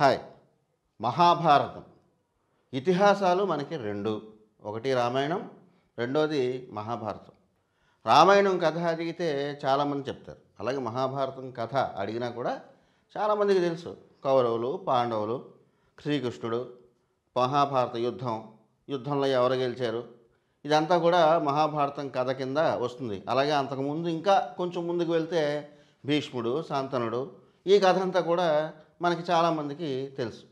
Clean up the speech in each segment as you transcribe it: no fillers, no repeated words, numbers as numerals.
Hi. Mahabharatam ఇతిహాసాలు మనకి రెండు. ఒకటి రామాయణం, రెండోది మహాభారతం. రామాయణం కథ అడిగితే చాలామంది చెప్తారు. అలాగే మహాభారతం కథ అడిగినా కూడా చాలామందికి తెలుసు. కౌరవులు, పాండవులు, శ్రీకృష్ణుడు, మహాభారత యుద్ధంలో ఎవరు గెలిచారు, ఇదంతా కూడా మహాభారతం కథ కింద వస్తుంది. అలాగే అంతకుముందు ఇంకా కొంచెం ముందుకు వెళ్తే భీష్ముడు, శాంతనుడు, ఈ కథ అంతా కూడా మనకి చాలామందికి తెలుసు.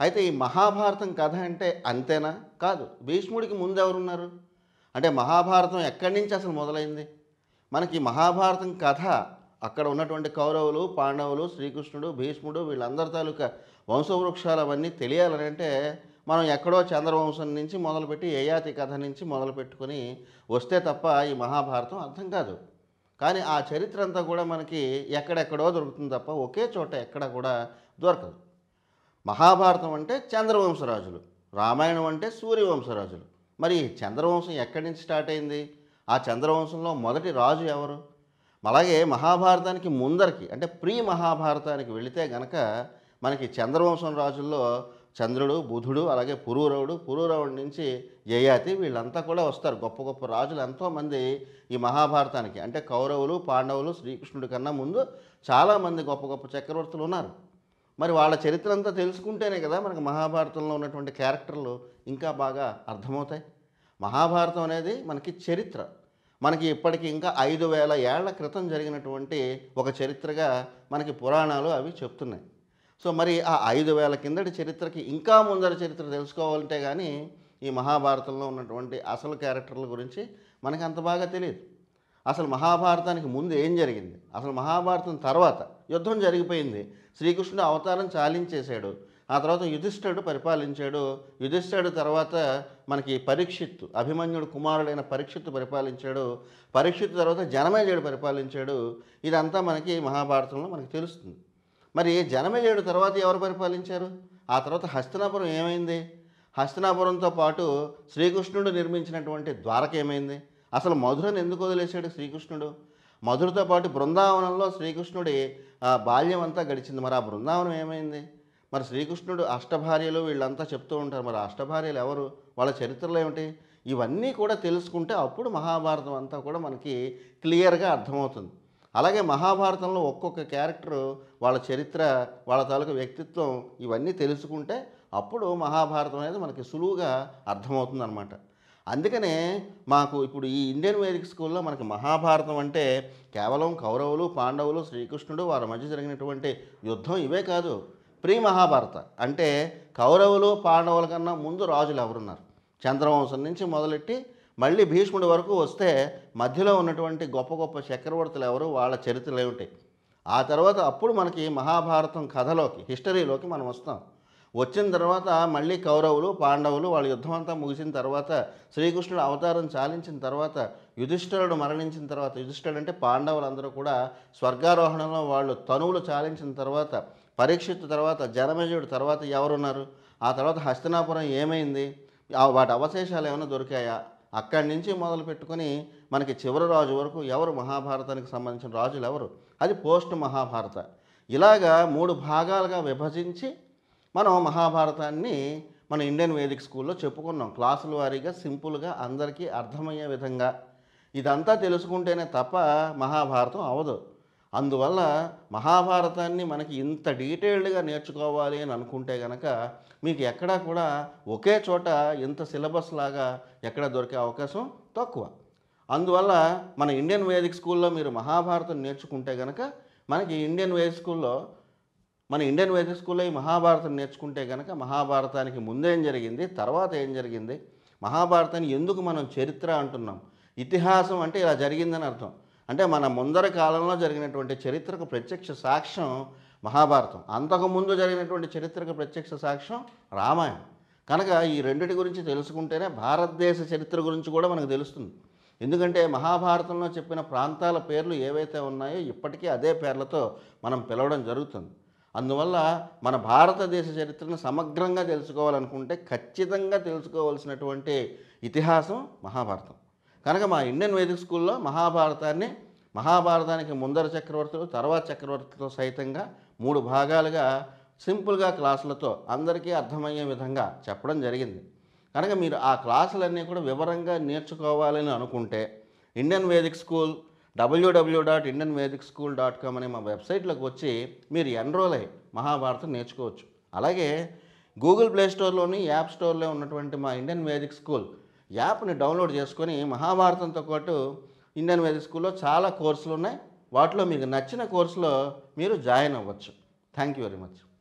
అయితే ఈ మహాభారతం కథ అంటే అంతేనా? కాదు. భీష్ముడికి ముందు ఎవరున్నారు అంటే మహాభారతం ఎక్కడి నుంచి అసలు మొదలైంది? మనకి మహాభారతం కథ అక్కడ ఉన్నటువంటి కౌరవులు, పాండవులు, శ్రీకృష్ణుడు, భీష్ముడు, వీళ్ళందరి తాలూకా వంశవృక్షాలు అవన్నీ తెలియాలని అంటే మనం ఎక్కడో చంద్రవంశం నుంచి మొదలుపెట్టి యయాతి కథ నుంచి మొదలుపెట్టుకొని వస్తే తప్ప ఈ మహాభారతం అర్థం కాదు. కానీ ఆ చరిత్ర అంతా కూడా మనకి ఎక్కడెక్కడో దొరుకుతుంది తప్ప ఒకే చోట ఎక్కడ కూడా దొరకదు. మహాభారతం అంటే చంద్రవంశరాజులు, రామాయణం అంటే సూర్యవంశరాజులు. మరి చంద్రవంశం ఎక్కడి నుంచి స్టార్ట్ అయింది? ఆ చంద్రవంశంలో మొదటి రాజు ఎవరు? అలాగే మహాభారతానికి ముందరికి అంటే ప్రీ మహాభారతానికి వెళితే గనక మనకి చంద్రవంశం రాజుల్లో చంద్రుడు, బుధుడు, అలాగే పురూరవుడి నుంచి యయాతి, వీళ్ళంతా కూడా వస్తారు. గొప్ప గొప్ప రాజులు ఎంతోమంది ఈ మహాభారతానికి అంటే కౌరవులు, పాండవులు, శ్రీకృష్ణుడి కన్నా ముందు చాలామంది గొప్ప గొప్ప చక్రవర్తులు ఉన్నారు. మరి వాళ్ళ చరిత్ర అంతా తెలుసుకుంటేనే కదా మనకు మహాభారతంలో ఉన్నటువంటి క్యారెక్టర్లు ఇంకా బాగా అర్థమవుతాయి. మహాభారతం అనేది మనకి చరిత్ర. మనకి ఇప్పటికి ఇంకా 5000 ఏళ్ల క్రితం జరిగినటువంటి ఒక చరిత్రగా మనకి పురాణాలు అవి చెప్తున్నాయి. సో మరి ఆ 5000 కిందటి చరిత్రకి ఇంకా ముందర చరిత్ర తెలుసుకోవాలంటే కానీ ఈ మహాభారతంలో ఉన్నటువంటి అసలు క్యారెక్టర్ల గురించి మనకి అంత బాగా తెలియదు. అసలు మహాభారతానికి ముందు ఏం జరిగింది, అసలు మహాభారతం తర్వాత యుద్ధం జరిగిపోయింది, శ్రీకృష్ణుడు అవతారం చాలించేశాడు, ఆ తర్వాత యుధిష్ఠిరుడు పరిపాలించాడు, యుధిష్ఠిరుడు తర్వాత మనకి పరీక్షిత్తు, అభిమన్యుడు కుమారుడైన పరీక్షిత్తు పరిపాలించాడు, పరీక్షిత్తు తర్వాత జనమేజయుడు పరిపాలించాడు. ఇదంతా మనకి మహాభారతంలో మనకి తెలుస్తుంది. మరి జనమేజయుడు తర్వాత ఎవరు పరిపాలించారు? ఆ తర్వాత హస్తినాపురం ఏమైంది? హస్తినాపురంతో పాటు శ్రీకృష్ణుడు నిర్మించినటువంటి ద్వారక ఏమైంది? అసలు మధురను ఎందుకు వదిలేశాడు శ్రీకృష్ణుడు? మధురతో పాటు బృందావనంలో శ్రీకృష్ణుడి బాల్యం అంతా గడిచింది. మరి ఆ బృందావనం ఏమైంది? మరి శ్రీకృష్ణుడు అష్టభార్యలు వీళ్ళంతా చెప్తూ ఉంటారు. మరి అష్టభార్యలు ఎవరు, వాళ్ళ చరిత్రలు ఏమిటి? ఇవన్నీ కూడా తెలుసుకుంటే అప్పుడు మహాభారతం అంతా కూడా మనకి క్లియర్గా అర్థమవుతుంది. అలాగే మహాభారతంలో ఒక్కొక్క క్యారెక్టరు, వాళ్ళ చరిత్ర, వాళ్ళ తాలూకు వ్యక్తిత్వం ఇవన్నీ తెలుసుకుంటే అప్పుడు మహాభారతం అనేది మనకి సులువుగా అర్థమవుతుంది అన్నమాట. అందుకనే మాకు ఇప్పుడు ఈ ఇండియన్ వేదిక్ స్కూల్లో మనకి మహాభారతం అంటే కేవలం కౌరవులు, పాండవులు, శ్రీకృష్ణుడు వారి మధ్య జరిగినటువంటి యుద్ధం ఇవే కాదు. ప్రీ మహాభారత అంటే కౌరవులు, పాండవుల కన్నా ముందు రాజులు ఎవరున్నారు, చంద్రవంశం నుంచి మొదలెట్టి మళ్ళీ భీష్ముడి వరకు వస్తే మధ్యలో ఉన్నటువంటి గొప్ప గొప్ప చక్రవర్తులు ఎవరు, వాళ్ళ చరిత్రలు ఏమిటి, ఆ తర్వాత అప్పుడు మనకి మహాభారతం కథలోకి, హిస్టరీలోకి మనం వస్తాం. వచ్చిన తర్వాత మళ్ళీ కౌరవులు, పాండవులు వాళ్ళ యుద్ధం అంతా ముగిసిన తర్వాత, శ్రీకృష్ణుడు అవతారం చాలించిన తర్వాత, యుధిష్ఠిరుడు మరణించిన తర్వాత, యుధిష్ఠిరుడు అంటే పాండవులందరూ కూడా స్వర్గారోహణంలో వాళ్ళు తనువులు చాలించిన తర్వాత, పరీక్షిత్తు తర్వాత, జనమేజయుడు తర్వాత ఎవరున్నారు, ఆ తర్వాత హస్తినాపురం ఏమైంది, వాటి అవశేషాలు ఏమైనా దొరికాయా, అక్కడి నుంచి మొదలు పెట్టుకొని మనకి చివరి రాజు వరకు ఎవరు, మహాభారతానికి సంబంధించిన రాజులు ఎవరు, అది పోస్ట్ మహాభారత. ఇలాగా 3 భాగాలుగా విభజించి మనం మహాభారతాన్ని మన ఇండియన్ వేదిక్ స్కూల్లో చెప్పుకున్నాం. క్లాసుల వారీగా సింపుల్గా అందరికీ అర్థమయ్యే విధంగా. ఇదంతా తెలుసుకుంటేనే తప్ప మహాభారతం అవ్వదు. అందువల్ల మహాభారతాన్ని మనకి ఇంత డీటెయిల్డ్గా నేర్చుకోవాలి అని అనుకుంటే కనుక మీకు ఎక్కడా కూడా ఒకే చోట ఇంత సిలబస్ లాగా ఎక్కడ దొరికే అవకాశం తక్కువ. అందువల్ల మన ఇండియన్ వేదిక్ స్కూల్లో మీరు మహాభారతం నేర్చుకుంటే కనుక మనకి ఇండియన్ వేదిక్ స్కూల్లో ఈ మహాభారతం నేర్చుకుంటే కనుక మహాభారతానికి ముందేం జరిగింది, తర్వాత ఏం జరిగింది, మహాభారతాన్ని ఎందుకు మనం చరిత్ర అంటున్నాం, ఇతిహాసం అంటే ఇలా జరిగిందని అర్థం. అంటే మన ముందర కాలంలో జరిగినటువంటి చరిత్రకు ప్రత్యక్ష సాక్ష్యం మహాభారతం, అంతకుముందు జరిగినటువంటి చరిత్రకు ప్రత్యక్ష సాక్ష్యం రామాయణం. కనుక ఈ రెండిటి గురించి తెలుసుకుంటేనే భారతదేశ చరిత్ర గురించి కూడా మనకు తెలుస్తుంది. ఎందుకంటే మహాభారతంలో చెప్పిన ప్రాంతాల పేర్లు ఏవైతే ఉన్నాయో ఇప్పటికీ అదే పేర్లతో మనం పిలవడం జరుగుతుంది. అందువల్ల మన భారతదేశ చరిత్రను సమగ్రంగా తెలుసుకోవాలనుకుంటే ఖచ్చితంగా తెలుసుకోవాల్సినటువంటి ఇతిహాసం మహాభారతం. కనుక మా ఇండియన్ వేదిక్ స్కూల్లో మహాభారతానికి ముందర చక్రవర్తులు, తర్వాత చక్రవర్తులతో సైతంగా 3 భాగాలుగా సింపుల్గా క్లాసులతో అందరికీ అర్థమయ్యే విధంగా చెప్పడం జరిగింది. కనుక మీరు ఆ క్లాసులన్నీ కూడా వివరంగా నేర్చుకోవాలని అనుకుంటే ఇండియన్ వేదిక్ స్కూల్ www.indianvedicschool.com అనే మా వెబ్సైట్లోకి వచ్చి మీరు ఎన్రోల్ అయ్యి మహాభారతం నేర్చుకోవచ్చు. అలాగే గూగుల్ ప్లే స్టోర్లోని యాప్ స్టోర్లో ఉన్నటువంటి మా ఇండియన్ వేదిక్ స్కూల్ యాప్ని డౌన్లోడ్ చేసుకొని మహాభారతంతో పాటు ఇండియన్ వేదిక్ స్కూల్లో చాలా కోర్సులు ఉన్నాయి. వాటిలో మీకు నచ్చిన కోర్సులో మీరు జాయిన్ అవ్వచ్చు. Thank you very much.